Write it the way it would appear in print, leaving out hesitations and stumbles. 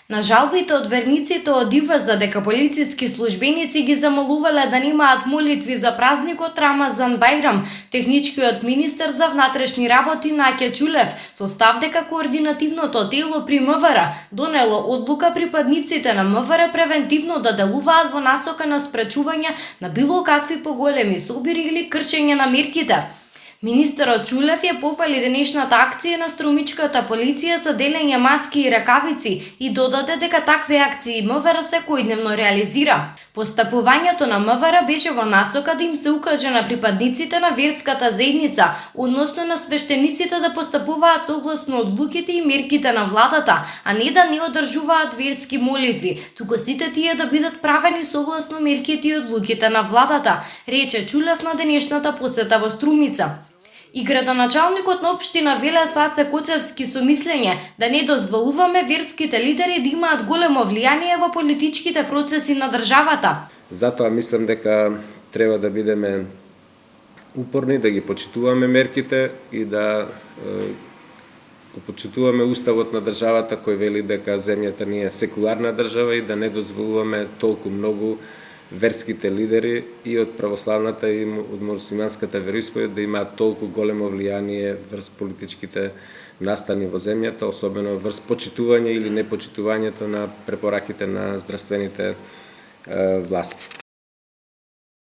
На жалбите од верниците од ИВС за дека полициски службеници ги замолувале да немаат молитви за празникот Рамазан Бајрам, техничкиот министер за внатрешни работи Наќа Ќулев со став дека координативното тело при МВР донело одлука припадниците на МВР превентивно да делуваат во насока на спречување на било какви поголеми собири или кршење на мерките. Министерот Ќулев ја пофали денешната акција на струмичката полиција за делење маски и ракавици и додаде дека такви акции МВР секојдневно реализира. Постапувањето на МВР беше во насока да им се укаже на припадниците на верската заедница, односно на свештениците да постапуваат согласно одлуките и мерките на владата, а не да не одржуваат верски молитви, туку сите тие да бидат правени согласно мерките и одлуките на владата, рече Ќулев на денешната посета во Струмица. И градоначалникот на општина Велес Аце Коцевски со мислење да не дозволуваме верските лидери да имаат големо влијание во политичките процеси на државата. Затоа мислам дека треба да бидеме упорни, да ги почитуваме мерките и да почитуваме уставот на државата кој вели дека земјата ни е секуларна држава и да не дозволуваме толку многу верските лидери и од православната и од мусулманската вероисповед да имаат толку големо влијание врз политичките настани во земјата, особено врз почитување или непочитувањето на препораките на здравствените власти.